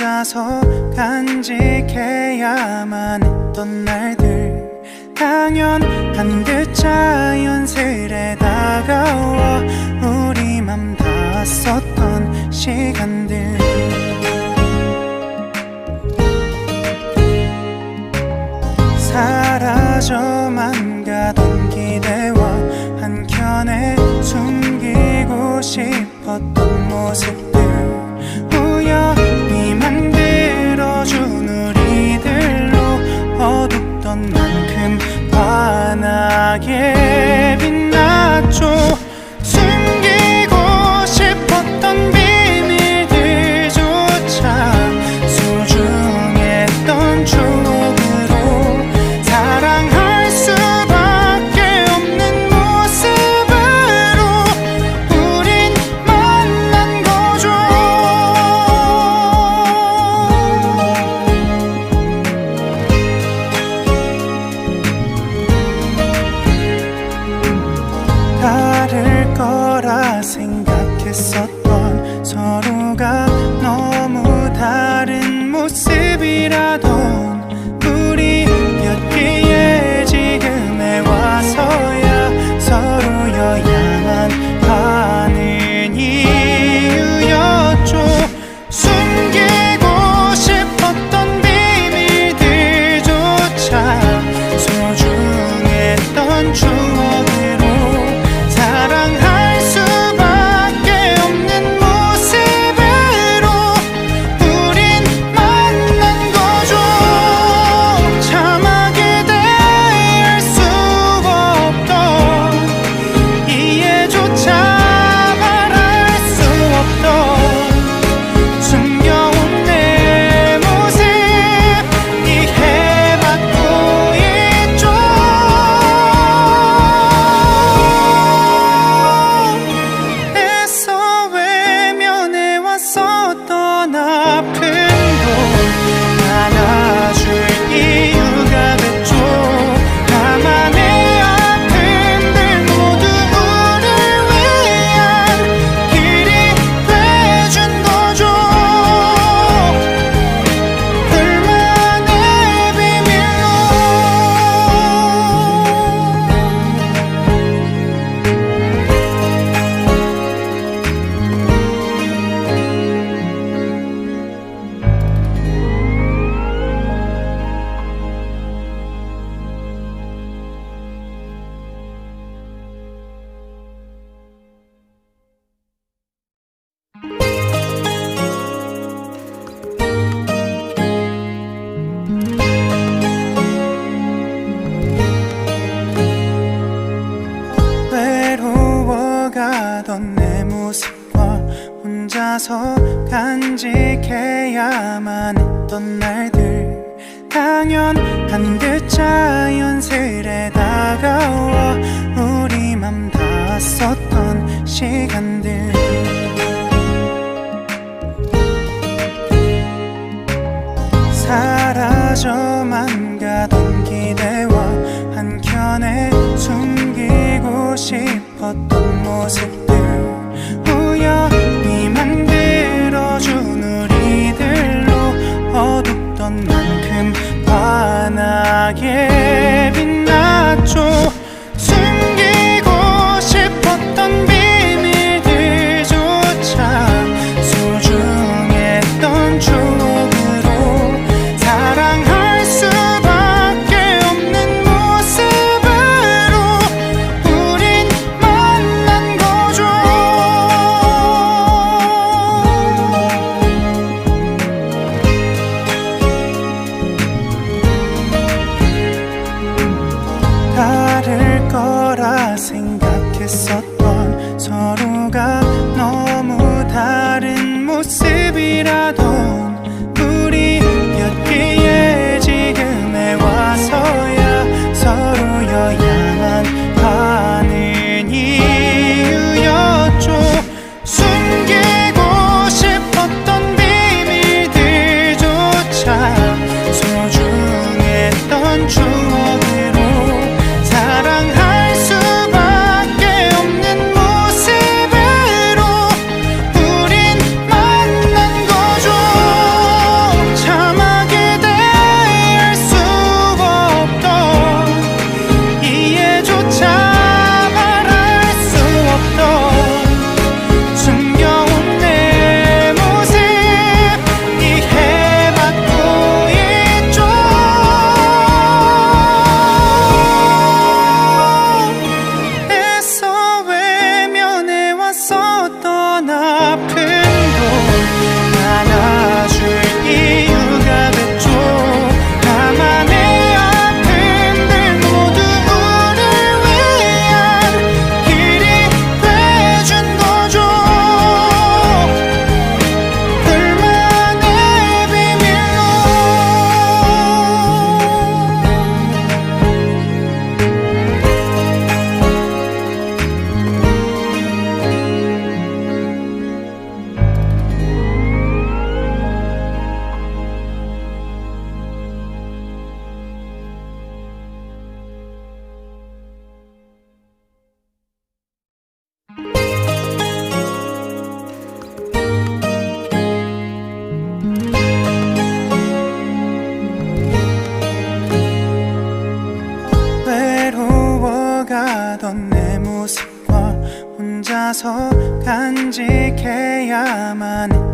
혼자서 간직해야만 했던 날들, 당연한 듯 자연스레 다가와 우리 맘 닿았었던 시간들. 사라져만 가던 기대와 한켠에 숨기고 싶었던 모습들, 우연히 만들어준 우리들로 어둡던 만큼 환하게 빛났죠. 숨기고 싶었던 비밀들조차 소중했던 추억으로 사랑할 수밖에 없는 모습으로 우린 만난 거죠. 다를 거라 생각했었던 서로가 너무 다른 모습이라던 우리 곁에 지금에 와서야 서로여야만 하는 이유였죠. 숨기고 싶었던 비밀들조차 소중했던 추억으로 사랑할 수밖에 없는 모습으로 우린 만난 거죠. 참하게 대할 수 없던, 이해조차 말할 수 없던 숨겨온 내 모습 이해받고 있죠. 애써 외면해왔었던 아픔도 안아줄 이유가 됐죠. 나만의 아픔들 모두 우릴 위한 길이 돼준 거죠. 둘만의 비밀로. 외로워가던 내 모습과 혼자서 간직해야만 했던 날들, 당연한 듯 자연스레 다가와 우리 맘 닿았었던 시간들. 사라져만 가던 기대와 한켠에 숨기고 싶었던 모습들, 우연히 만들어준 우리들로 어둡던 만큼 환하게 빛났죠. 숨기고 싶었던 비밀들조차 소중했던 추억으로 사랑할 수밖에 없는 모습으로 우린 만난 거죠.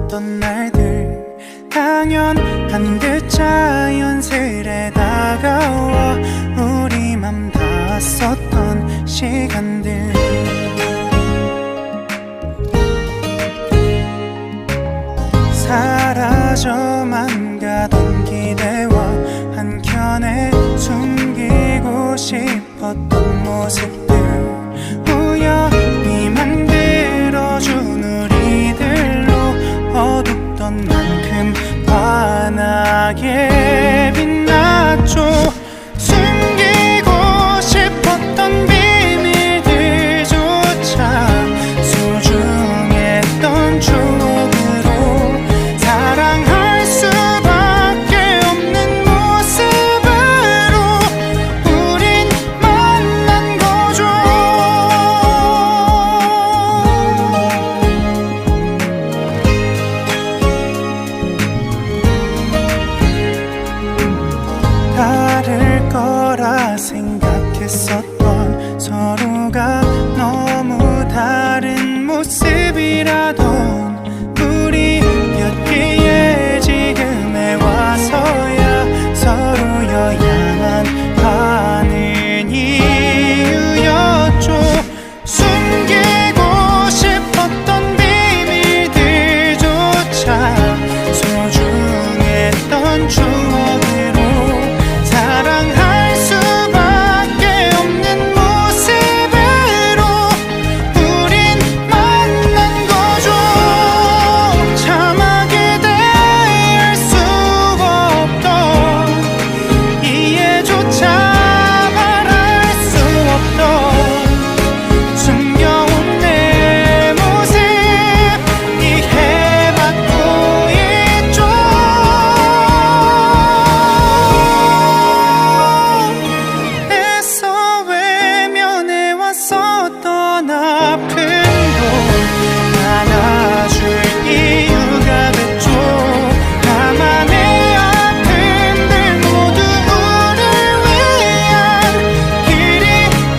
만났던 날들 당연한 듯 자연스레 다가와 우리 맘 닿았었던 시간들 사라져만 가던 기대와 한켠에 숨기고 싶었던 모습들 우연히 만들어준 우리들로 어둡던 만큼 환하게 빛났죠. 숨기고 싶었던 비밀들조차 소중했던 추억으로 사랑할 수밖에 없는 모습으로 우린 만난 거죠. 다를 거라 생각했었던 서로가 너무 다른 모습이라던 우리 몇 개의 지금에 와서야 서로여야만 하는 이유였죠. 숨기고 싶었던 비밀들조차 소중했던 추억으로 사랑할 수밖에 없는 모습으로 우린 만난 거죠. 참하게 대할 수 없던 이해조차 말할 수 없던 숨겨온 내 모습 이해받고 있죠. 애써 외면해왔었던 아픔도 안아줄 이유가 됐죠. 나만의 아픔들 모두 우릴 위한 길이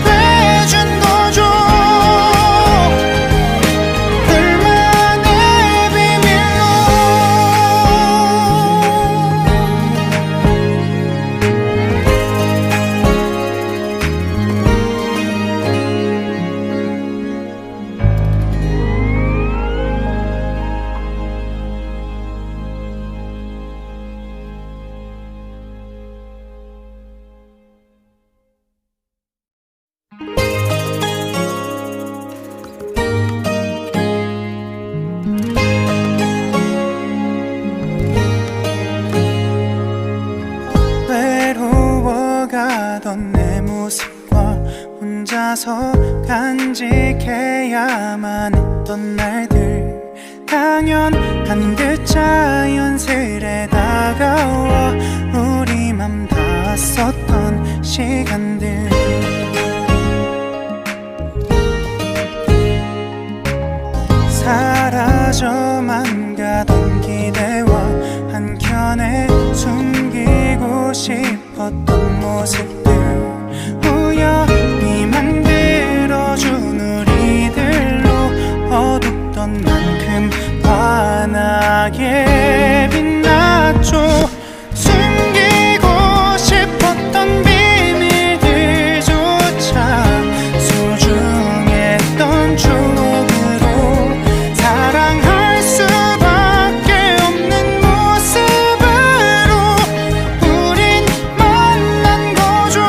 돼준 거죠. 둘만의 비밀로 외로워가던 내 모습과 혼자서 간직해야만 했던 날들 당연한 듯 자연스레 다가와 우리 맘 닿았었던 시간들 사라져만 가던 기대와 한켠에 숨기고 싶었던 모습들 우연히 만들어준 우리들로 어둡던 만큼 환하게 빛났죠. 숨기고 싶었던 비밀들조차 소중했던 추억으로 사랑할 수밖에 없는 모습으로 우린 만난 거죠.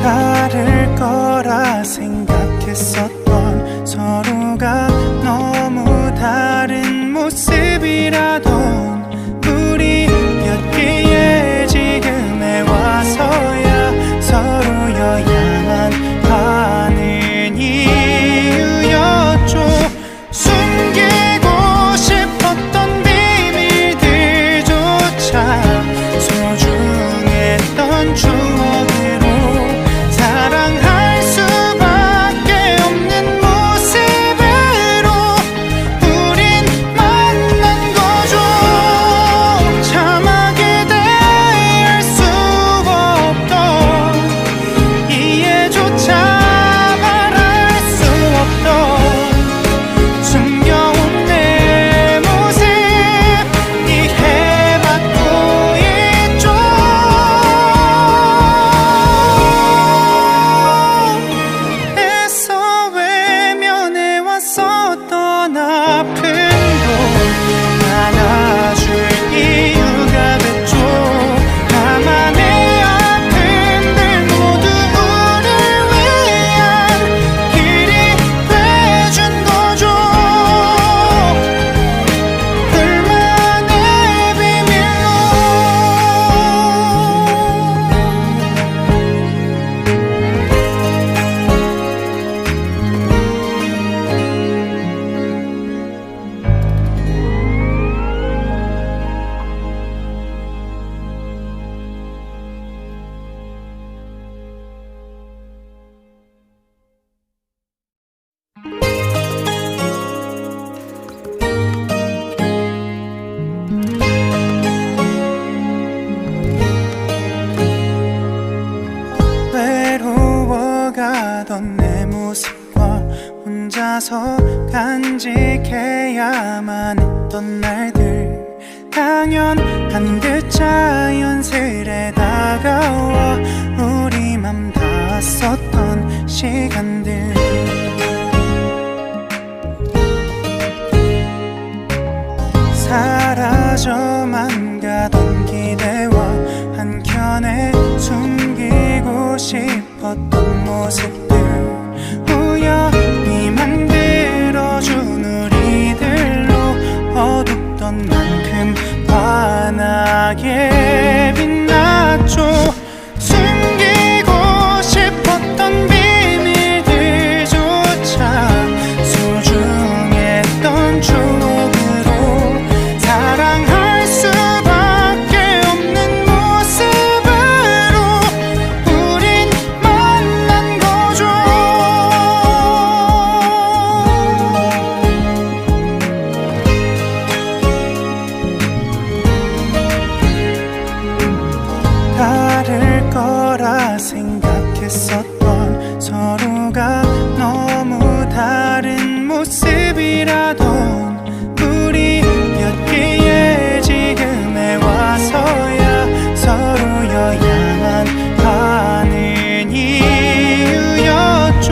다를 거라 생각했었던 서로가 너무 다른 모습이라던 우리 몇 개의 지금에 와서야 서로여야만 하는 이유였죠. 숨기고 싶었던 비밀들조차 소중했던 추억으로 사랑할 수밖에 없는 걸어가던 내 모습과 혼자서 간직해야만 했던 날들, 당연한 듯 자연스레 다가와 우리 맘 닿았었던 시간들. 사라져만 가던 기대와 한켠에 숨기고 싶었던 모습들, 우연히 만들어준 우리들로 어둡던 만큼 환하게 빛났죠. 숨기고 싶었던 비밀들조차 소중했던 추억으로 사랑할 수밖에 없는 모습으로 우린 만난 거죠. 다를 거라 생각했었던 서로가 너무 다른 모습이라던 우리였기에 지금에 와서야 서로여 향한 하는 이유였죠.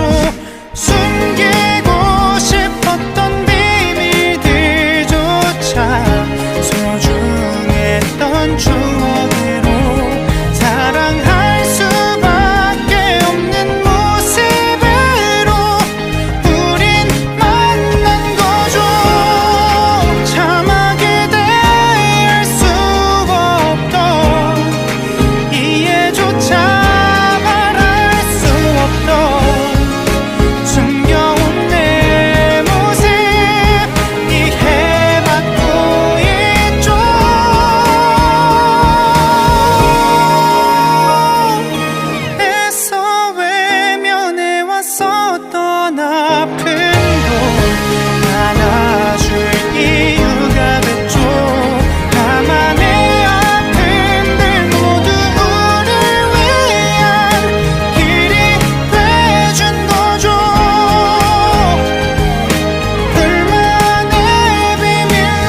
숨기고 싶었던 비밀들조차 소중했던 추억으로 사랑할 수밖에 없는 모습으로 우린 만난 거죠. 참하게 대할 수 없던, 이해조차 말할 수 없던 숨겨온 내 모습 이해받고 있죠. 애써 외면해왔었던 아픔도 안아줄 이유가 됐죠. 나만의 아픔들 모두 우릴 위한 길이 돼준 거죠. 둘만의 비밀로.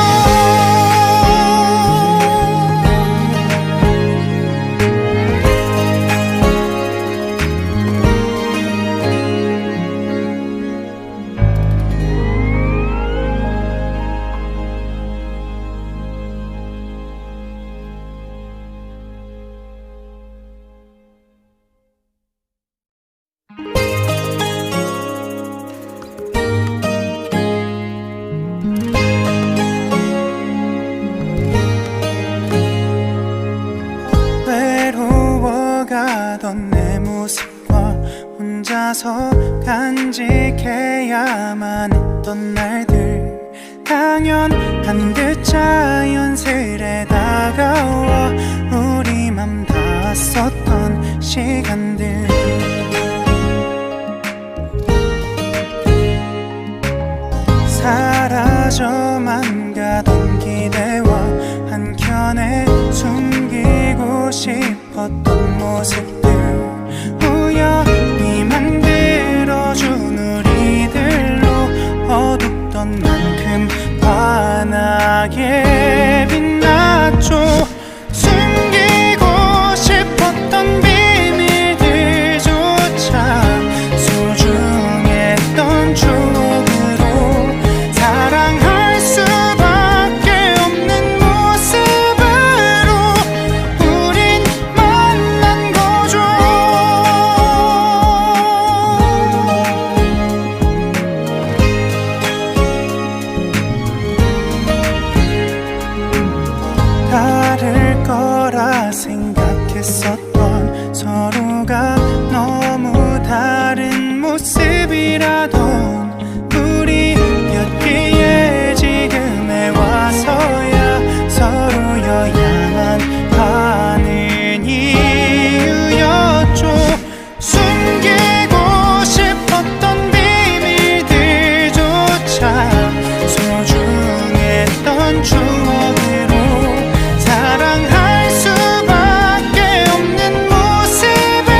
외로워가던 내 모습과 혼자서 간직해야만 했던 날들, 당연한 듯 자연스레 다가와 우리 맘 닿았었던 시간들. 사라져만 가던 기대와 한켠에 숨기고 싶었던 모습들, 우연히 만들어준 우리들로 어둡던 만큼 환하게 빛났죠. 숨기고 싶었던 비밀들조차 소중했던 추억으로 사랑할 수밖에 없는 모습으로 우린 만난 거죠. 다를 거라 생각했었던 서로가 너무 다른 모습이라던 우리였기에 지금에 와서야 서로여 향한 하는 이유였죠. 숨기고 싶었던 비밀들조차 소중했던 추억으로 사랑할 수밖에 없는 모습으로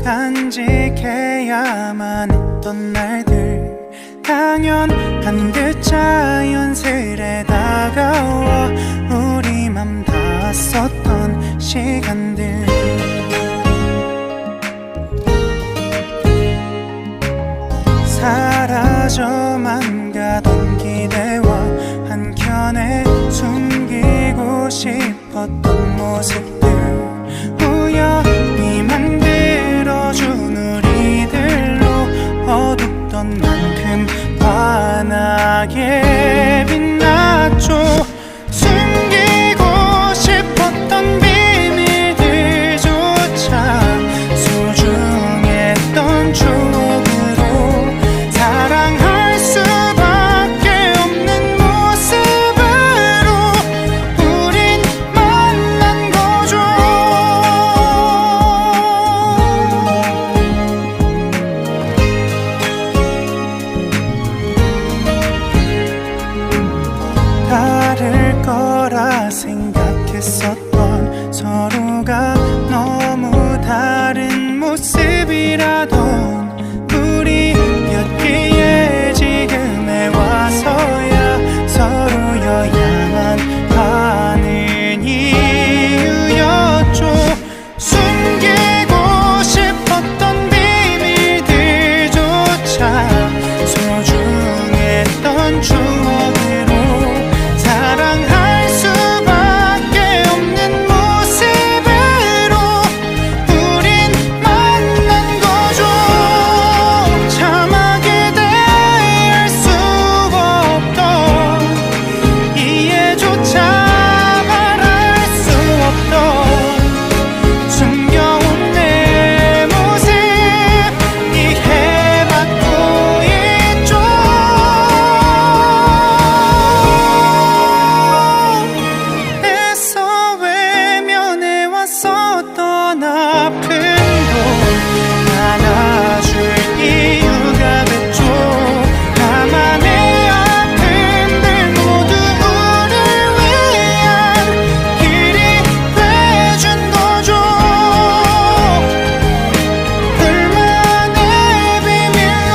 간직해야만 했던 날들 당연한 듯 자연스레 다가와 우리 맘 닿았었던 시간들 사라져만 가던 기대와 한켠에 숨기고 싶었던 모습들 우연히 만들어준 우리들로 어둡던 만큼 환하게 빛났죠. 숨기고 싶었던 비밀들조차 소중했던 추억으로 사랑할 수밖에 없는 모습으로 우린 만난 거죠. 다를 거라 생각했었던 서로가 너무 다른 모습이라던 우리였기에 지금에 와서야 서로여 향한 하는 이유였죠. 숨기고 싶었던 비밀들조차 소중했던 추억으로 사랑할 수밖에 없는 모습으로 우린 만난 거죠. 참하게 대할 수 없던 이해조차 말할 수 없던 숨겨온 내 모습 이해받고 있죠. 애써 외면해왔었던 아픔도 안아줄 이유가 됐죠. 나만의 아픔들 모두 우릴 위한 길이 돼준 거죠. 둘만의 비밀로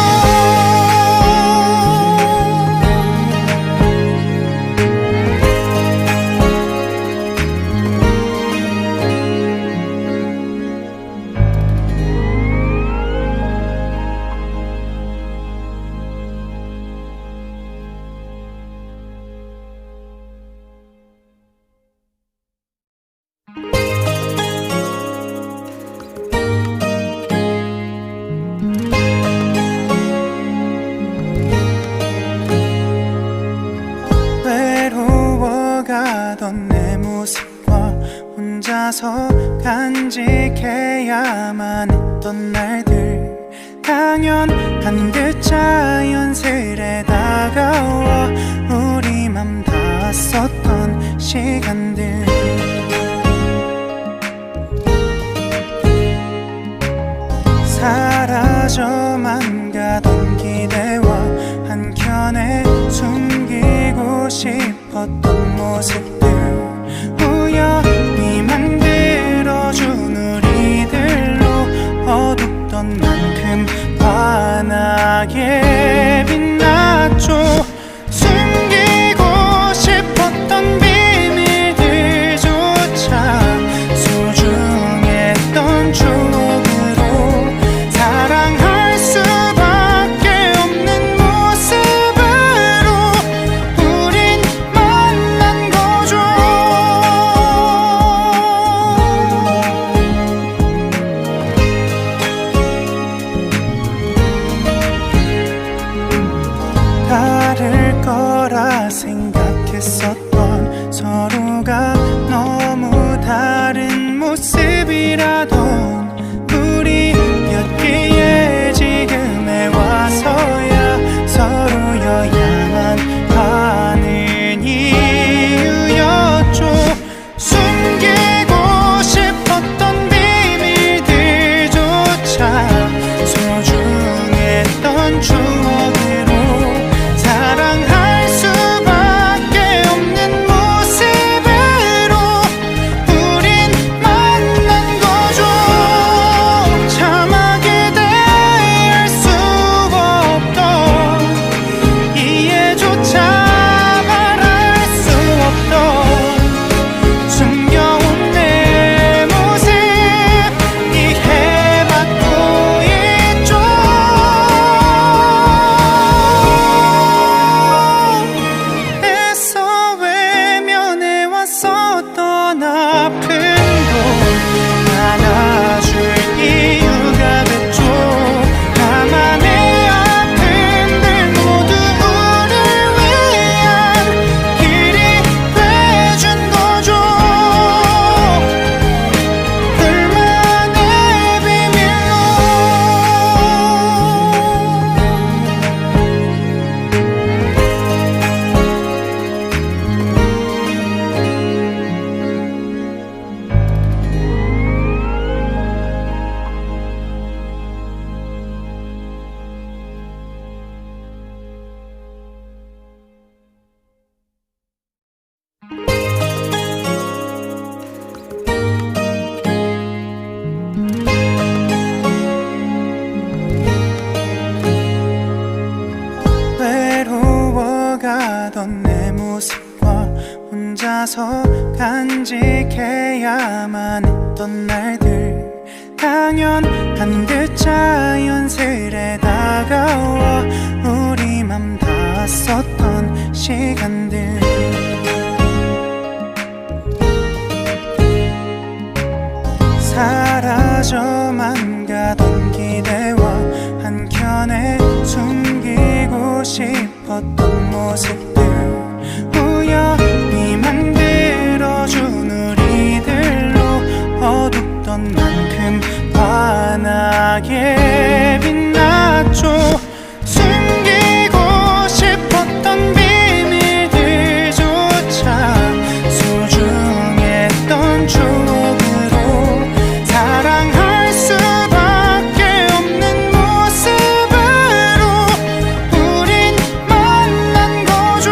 외로워가던 내 모습과 혼자서 간직해야만 했던 날들 당연한 듯 자연스레 다가와 우리 맘 닿았었던 시간들 사라져만 가던 기대와 한켠에 숨기고 싶었던 모습들 우연히 만들어준 우리들로 어둡던 만큼 환하게 빛났죠. 숨기고 싶었던 비밀들조차 소중했던 추억으로 사랑할 수밖에 없는 모습으로 우린 만난 거죠. 혼자서 간직해야만 했던 날들 당연한 듯 자연스레 다가와 우리 맘 닿았었던 시간들 사라져만 가던 기대와 한켠에 숨기고 싶었던 모습들 우연히 만들어준 우리들로 어둡던 만큼 환하게 빛났죠. 숨기고 싶었던 비밀들조차 소중했던 추억으로 사랑할 수밖에 없는 모습으로 우린 만난 거죠.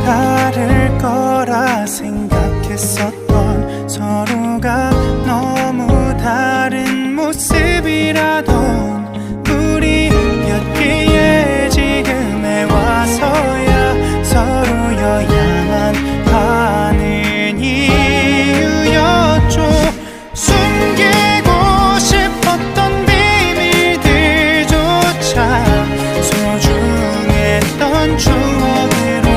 다를 거라 생각했었던 서로가 너무 다른 모습이라던 우리였기에 지금에 와서야 서로여야만 하는 이유였죠. 숨기고 싶었던 비밀들조차 소중했던 추억으로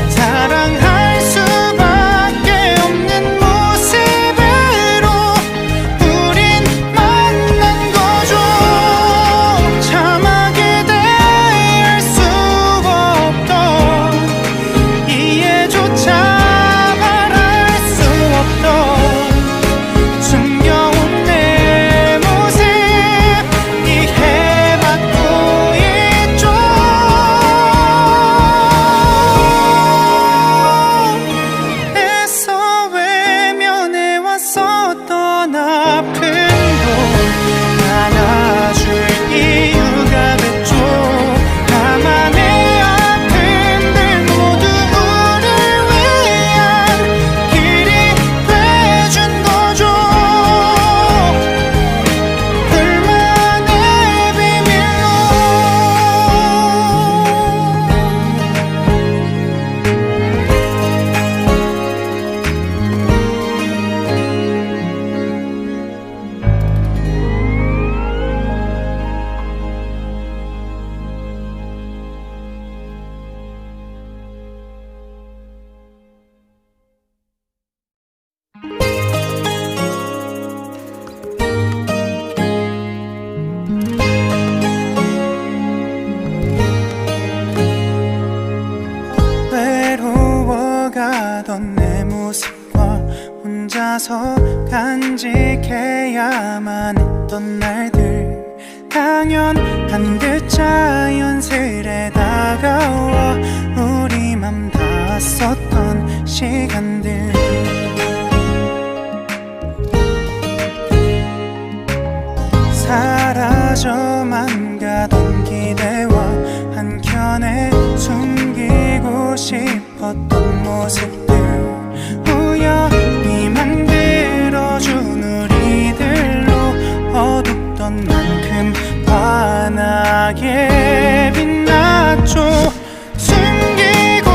사랑할 수밖에 없는 모습으로 우린 만난 거죠. 참하게 대할 수 없던 이해조차 바랄 수 없던 숨겨온 내 모습 이해받고 있죠. 애써 외면해왔었던 아픔도 안아줄 이유가 됐죠. 나만의 아픔들 모두 우릴 위한 길이 돼준 거죠. 둘만의 비밀로 외로워가던 내 모습과 혼자서 간직해야만 했던 날들 당연한 듯 자연스레 다가와 우리 맘 닿았었던 시간들 사라져만 가던 기대와 한켠에 숨기고 싶었던 모습들 우연히 만들어준 우리들로 어둡던 만큼 환하게 빛났죠. 숨기고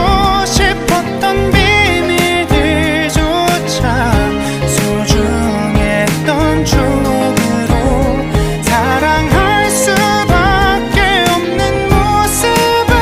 싶었던 비밀들조차 소중했던 추억으로 사랑할 수밖에 없는 모습으로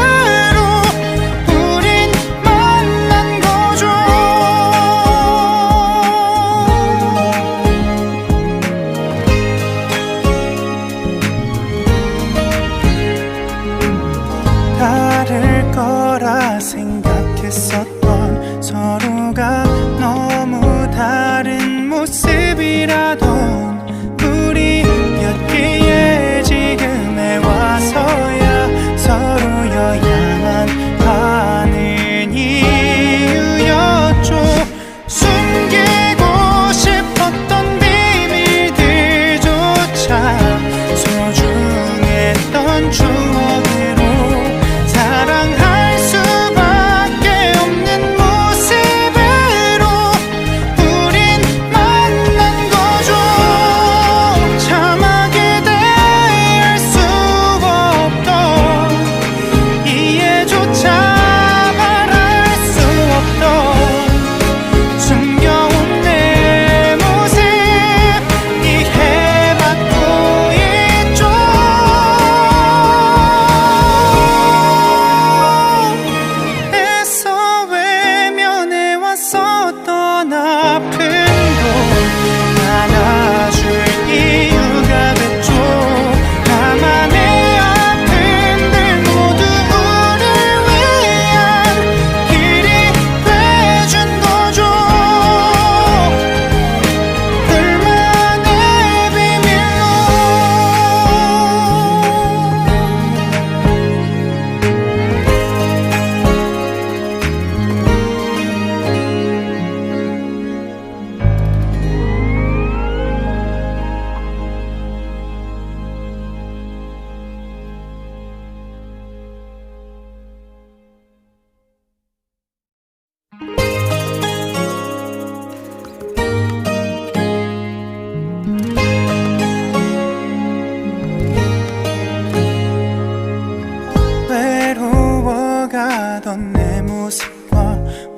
걸어가던 내 모습과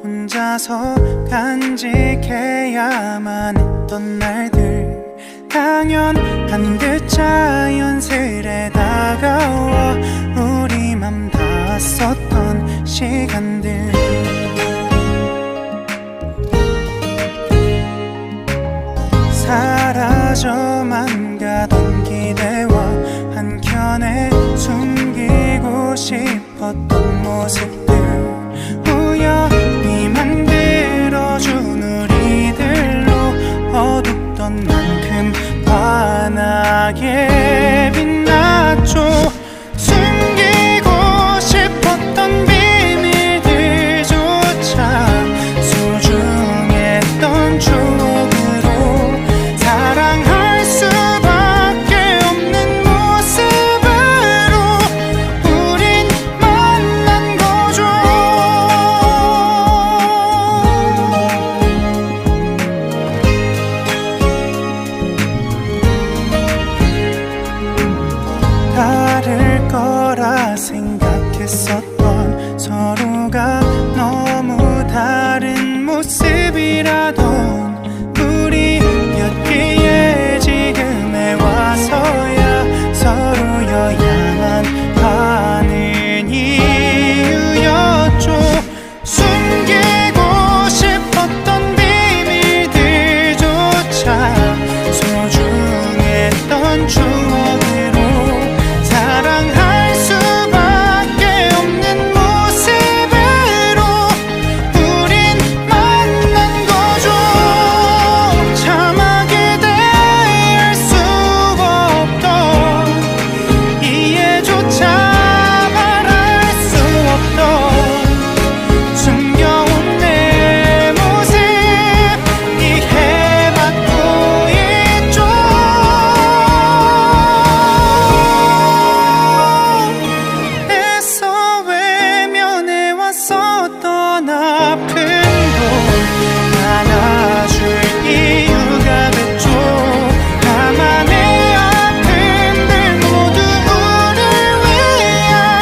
혼자서 간직해야만 했던 날들, 당연한 듯 자연스레 다가와 우리 맘 닿았었던 시간들. 사라져만 가던 기대와 한켠에 숨기고 싶었던 모습들, 우연히 만들어준 우리들로 어둡던 만큼 환하게 빛났죠. 숨기고 싶었던 비밀들조차 소중했던 추억으로 사랑할 수밖에 없는 모습으로 우린 만난 거죠. 다를 거라 생각했었던 서로가 너무 다른 모습이라던 우리였기에 지금에 와서야 서로여야만 하는 이유였죠. 숨기고 싶었던 비밀들조차 소중했던 추억으로 사랑할 수밖에 없는 모습으로 우린 만난 거죠. 참하게 대할 수 없던, 이해조차 바랄 수 없던 숨겨온 내 모습 이해받고 있죠. 애써 외면해왔었던 아픔도 안아줄 이유가 됐죠. 나만의 아픔들 모두 우릴 위한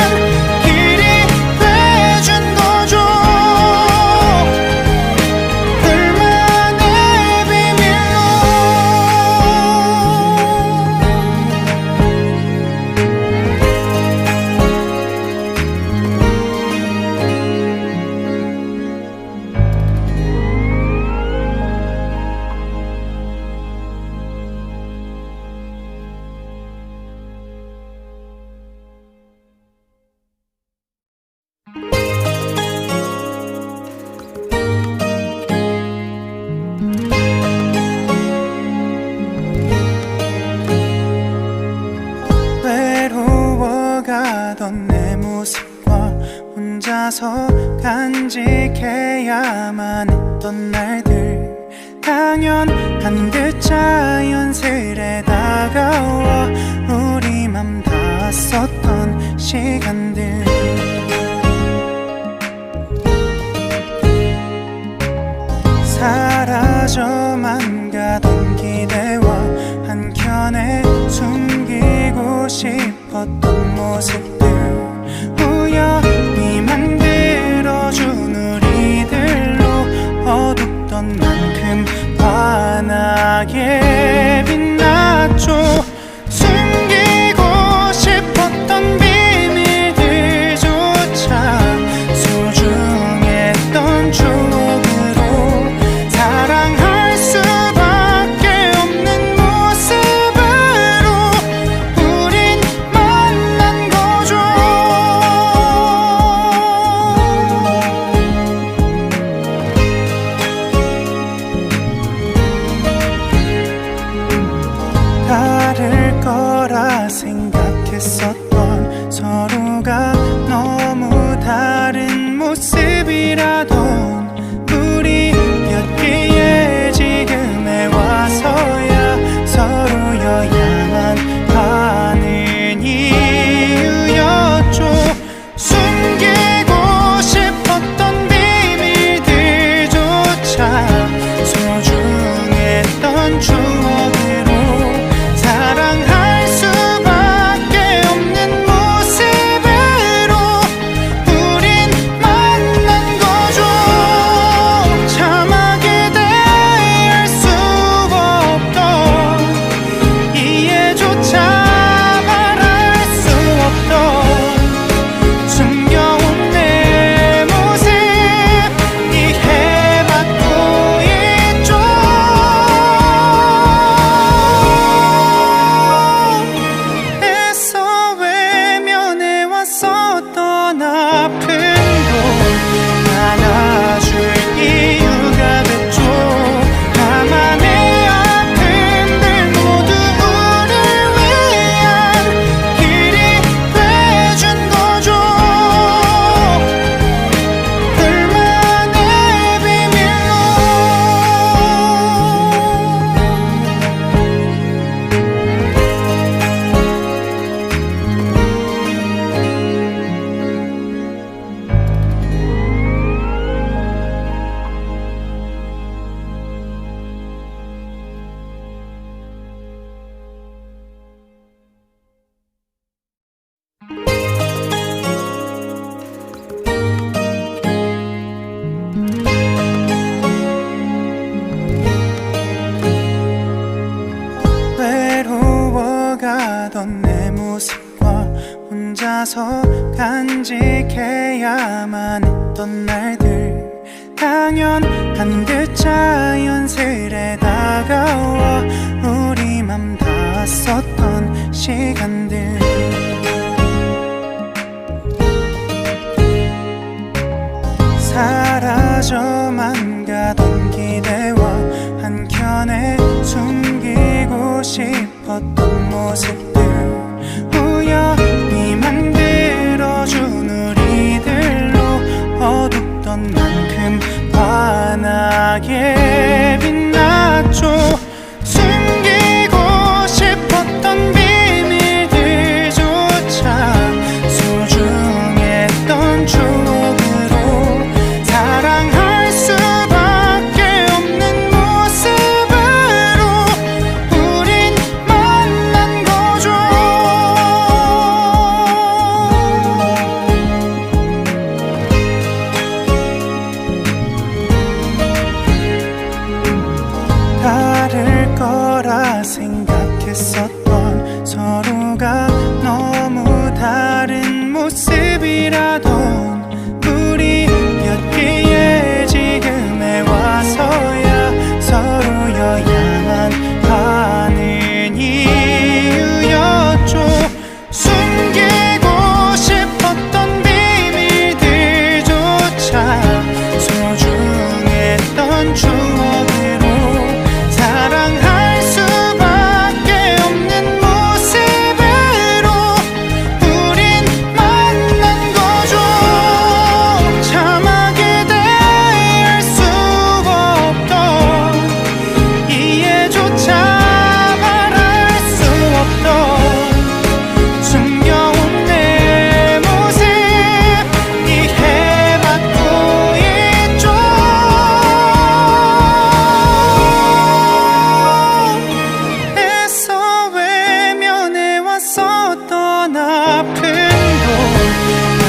길이 돼준 거죠. 둘만의 비밀로. 외로워가던 내 모습과 혼자서 간직해야만 했던 날들, 당연한 듯 자연스레 다가와 우리 맘 닿았었던 시간들. 사라져만 가던 기대와 한켠에 숨기고 싶었던 모습들, 우연히 만들어준 우리들로 어둡던 만큼 환하게 빛났죠. 숨기고 싶었던 비밀들조차 소중했던 추억으로 사랑할 수밖에 없는 모습으로 우린 만난 거죠. 혼자서 간직해야만 했던 날들 당연한 듯 자연스레 다가와 우리 맘 닿았었던 시간들 사라져만 가던 기대와 한켠에 숨기고 싶었던 모습들 우연히 만들어준 우리들로 어둡던 만큼 환하게 빛났죠. 숨기고 싶었던 비밀들조차 소중했던 추억으로 사랑할 수밖에 없는 모습으로 우린 만난 거죠. 다를 거라 생각했었던 서로가 너무 다른 모습이라던 우리였기에 지금에 와서야 서로여야만 하는 이유였죠. 숨기고 싶었던 비밀들조차 소중했던 추억으로 사랑할 수밖에 없는 모습으로 우린 만난 거죠. 참하게 대할 수 없던 이해조차 바랄 수 없던 숨겨온 내 모습 이해받고 있죠. 애써 외면해왔었던 아픔도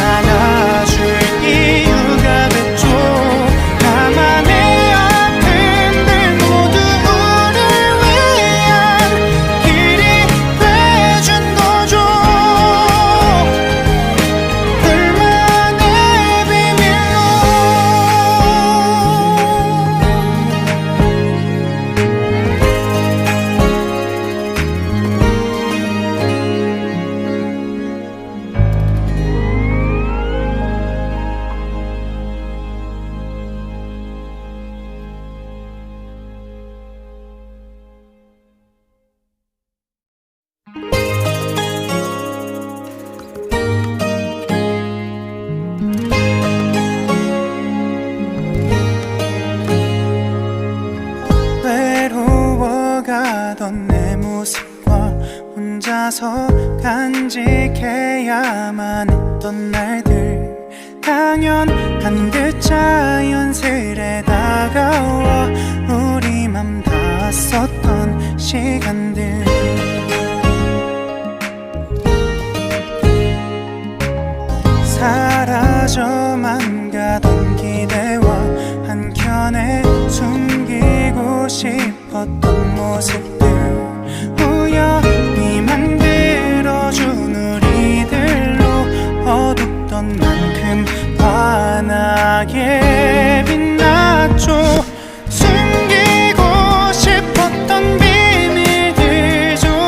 안아줄 이유가 됐죠. 나만의 아픔들 모두 우릴 위한 길이 돼준 거죠. 둘만의 비밀로 외로워가던 내 모습과 혼자서 간직해야만 했던 날들 당연한 듯 자연스레 다가와 우리 맘 닿았었던 시간들 사라져만 가던 기대와 한켠에 숨기고 싶었던 모습들 우연히 만들어준 우리들로 어둡던 만큼 환하게 빛났죠. 숨기고 싶었던 비밀들조차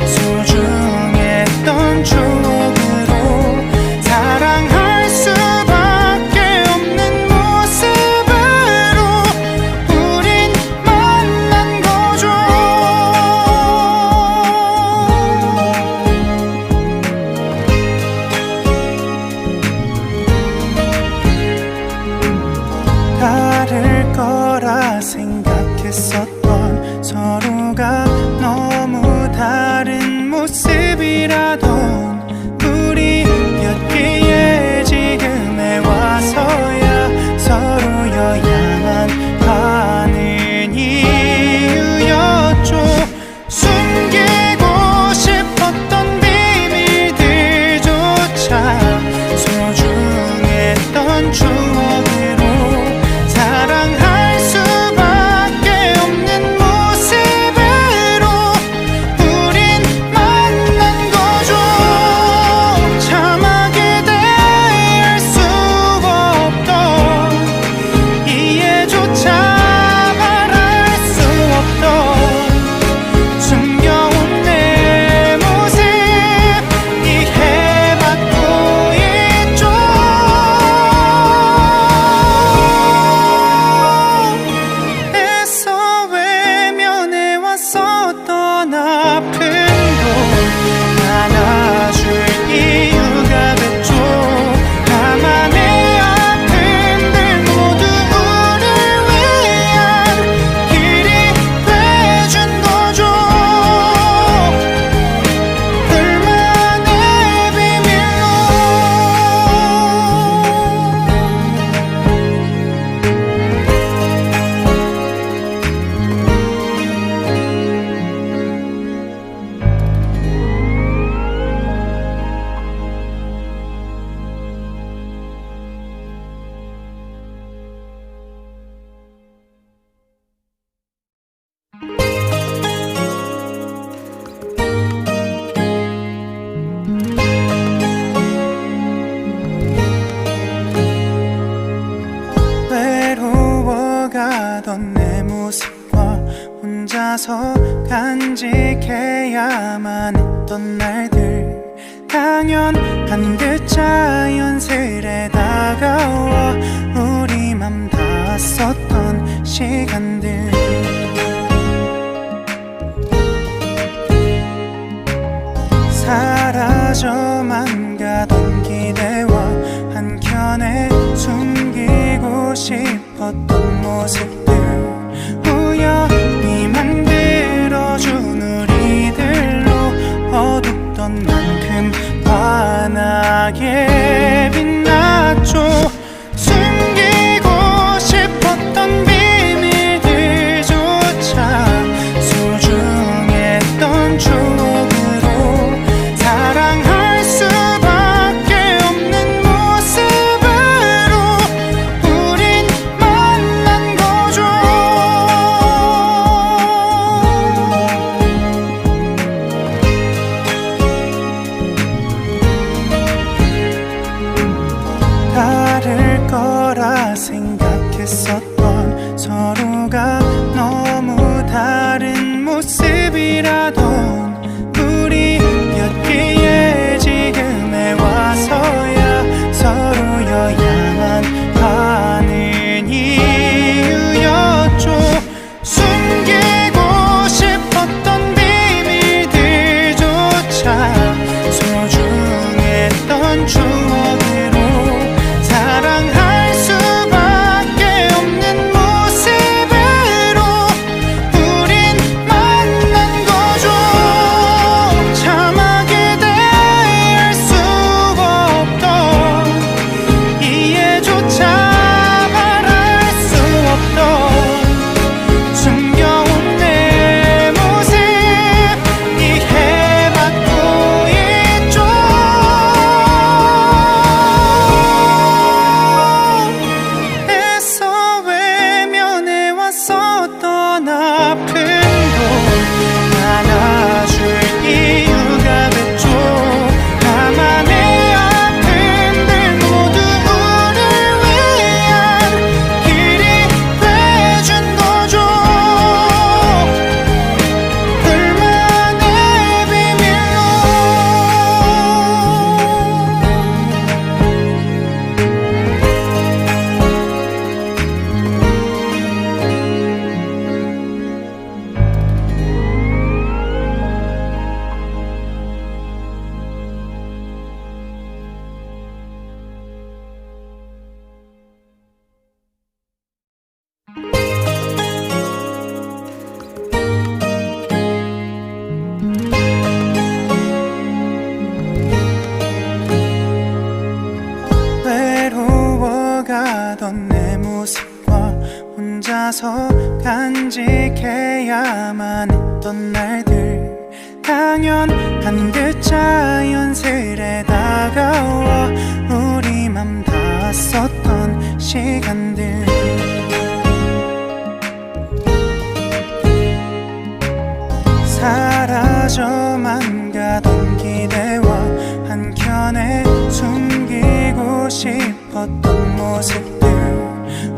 소중했던 추억으로 사랑할 수밖에 없는 모습으로 우린 만난 거죠. 다를 거라 생각했었던 서로가 너무 다른 모습이라던 우리였기에 지금에 와서야 서로여야만 하는 이유였죠. 숨기고 싶었던 비밀들조차 소중했던 추억으로 사랑할 수밖에 없는 모습으로 우린 만난 거죠. 혼자서 간직해야만 했던 날들 당연한 듯 자연스레 다가와 우리 맘 닿았었던 시간들 사라져만 가던 기대와 한켠에 숨기고 싶었던 모습들 우연히 만들어준 우리들로 어둡던 만큼 환하게 빛났죠. 숨기고 싶었던 비밀들조차 소중했던 추억으로 사랑할 수밖에 없는 모습으로 우린 만난 거죠. 다를 거라 생각했었던 서로가 너무 다른 모습이라던 우리였기에 지금에 와서야 서로여야만 하는 이유였죠. 숨기고 싶었던 비밀들조차 소중했던 추억으로 사랑할 수밖에 없는 모습으로 우린 만난 거죠. 참하게 대할 수 없던 이해조차 말할 수 없던 숨겨온 내 모습 이해받고 있죠. 애써 외면해왔었던 아픔도 안아줄 이유가 됐죠. 나만의 아픔들 모두 우릴 위한 길이 돼준 거죠. 둘만의 비밀로 외로워가던 내 모습과 혼자서 간직해야만 했던 날들 당연한 듯 자연스레 다가와 우리 맘 닿았었던 시간들 사라져만 가던 기대와 한켠에 숨기고 싶었던 모습들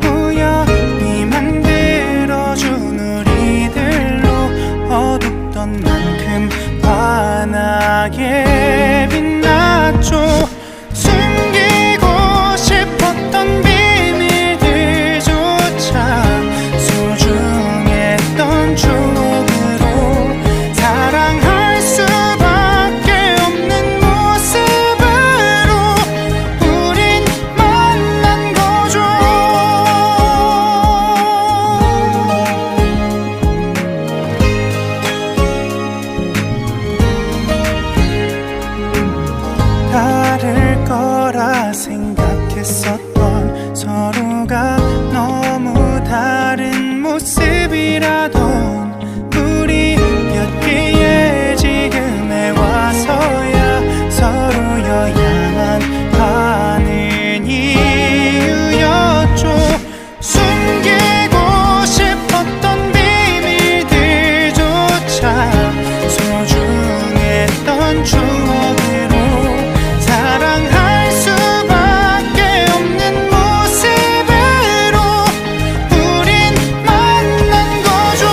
우연히 만들어준 우리들로 어둡던 만큼 환하게 빛났죠. 숨기고 싶었던 비밀들조차 소중했던 추억으로 사랑할 수밖에 없는 모습으로 우린 만난 거죠. 다를 거라 생각했었던 서로가 너무 다른 모습이라던 우리였기에 지금에 와서야 서로여야만 하는 이유였죠. 숨기고 싶었던 비밀들조차 소중했던 추억으로 사랑할 수밖에 없는 모습으로 우린 만난 거죠.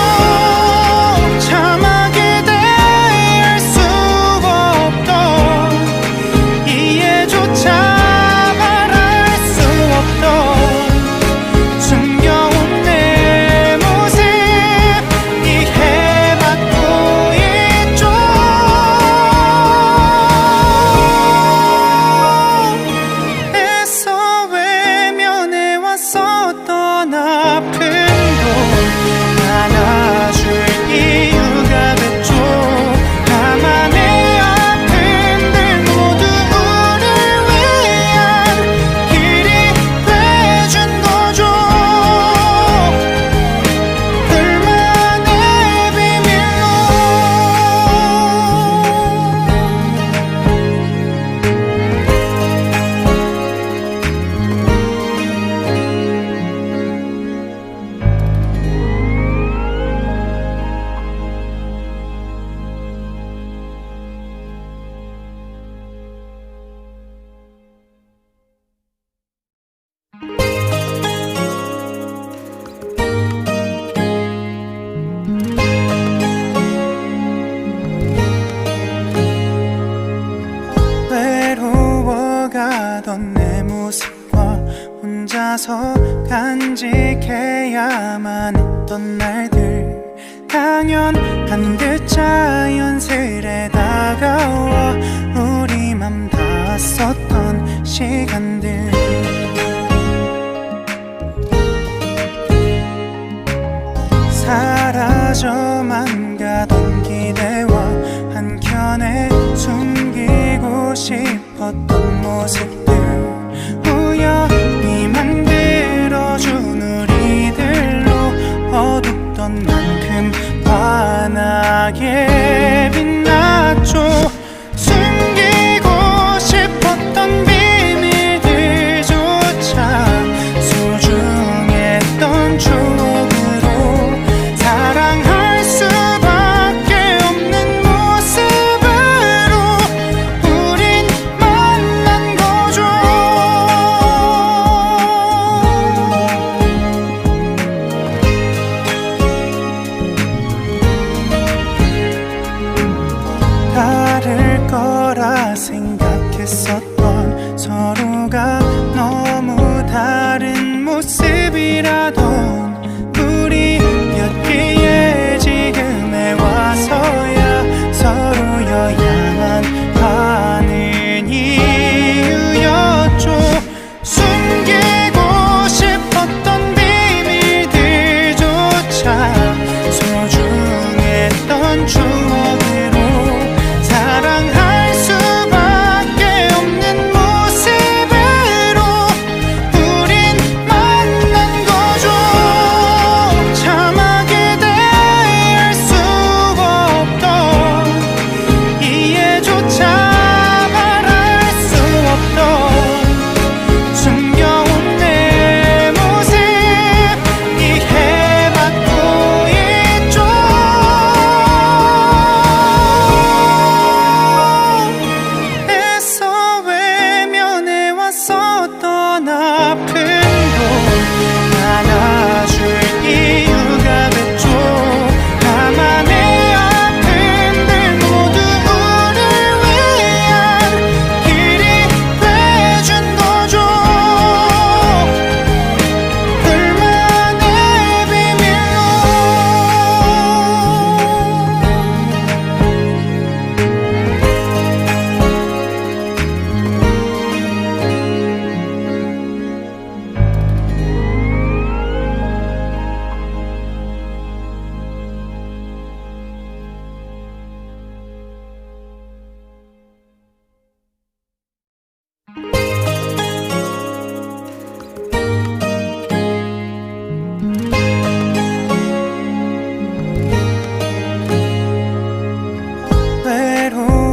혼자서 간직해야만 했던 날들 당연한 듯 자연스레 다가와 우리 맘 닿았었던 시간들 사라져만 가던 기대와 한켠에 숨기고 싶었던 모습들 우연히 만들어준 우리들로 어둡던 만큼 환하게 빛났죠. 숨기고 싶었던 비밀들조차 소중했던 추억으로 사랑할 수밖에 없는 모습으로 우린 만난 거죠. 다를 거라 생각했었던 서로가 너무 다른 모습이라던 우리였기에 지금에 와서야 서로여야만 하는 이유였죠. 숨기고 싶었던 비밀들조차 소중했던 추억으로 사랑할 수밖에 없는 모습으로 우린 만난 거죠. 참하게 대할 수 없던 이해조차 말할 수 없던 숨겨온 내 모습 이해받고 있죠. 애써 외면해왔었던 아픔도 안아줄 이유가 됐죠. 나만의 아픔들 모두 우릴 위한 길이 돼준 거죠. 둘만의 비밀로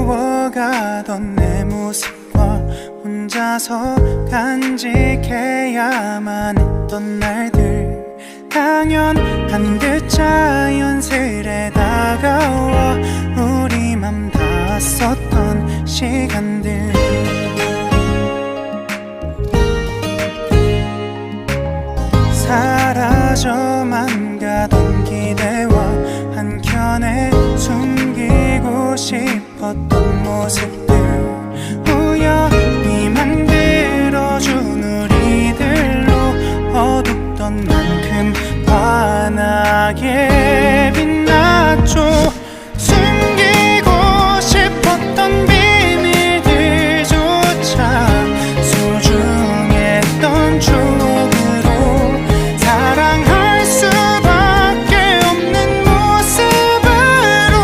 외로워가던 내 모습과 혼자서 간직해야만 했던 날들 당연한 듯 자연스레 다가와 우리 맘 닿았었던 시간들 사라져만 가던 기대와 한켠에 숨기고 싶었던 모습들 우연히 만들어준 우리들로 어둡던 만큼 환하게 빛났죠. 숨기고 싶었던 비밀들조차 소중했던 추억으로 사랑할 수밖에 없는 모습으로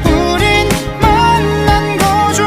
우린 만난 거죠.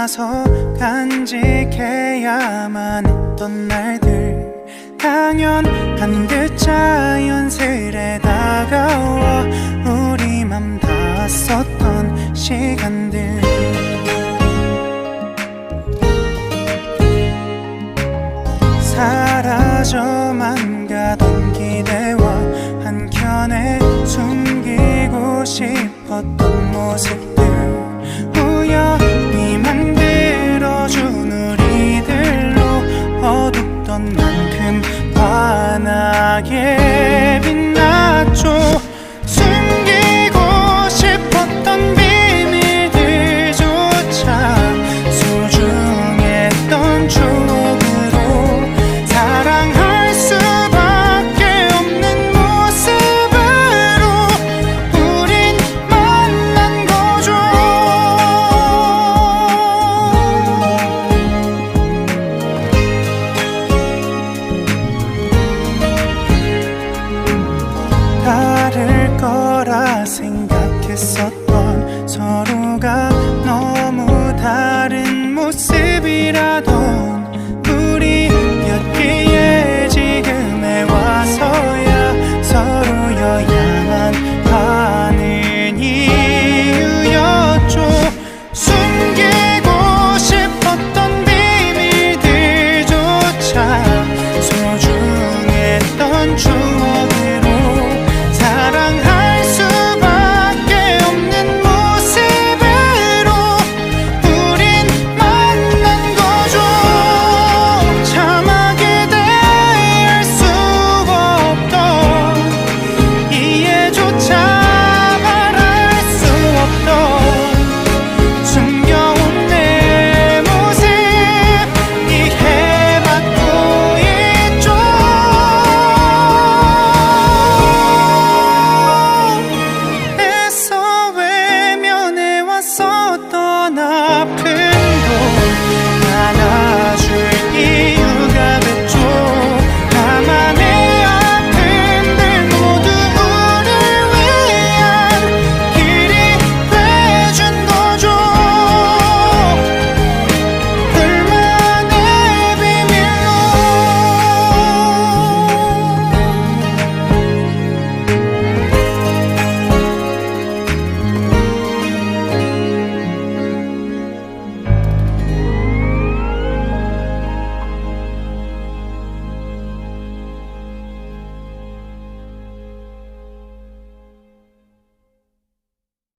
나서 간직해야만 했던 날들, 당연한 듯 자연스레 다가와 우리 맘 닿았었던 시간들. 사라져만 가던 기대와 한켠에 숨기고 싶었던 모습들, 우연히 만들어준 우리들로 어둡던 만큼 환하게 빛났죠. 숨기고 싶었던 비밀들조차 소중했던 추억으로 사랑할 수밖에 없는 모습으로 우린 만난 거죠. 다를 거라 생각했었던 서로가 너무 다른 모습이라던 우리였기에 지금에 와서야 서로여야만 하는 이유였죠. 숨기고 싶었던 비밀들조차 소중했던 추억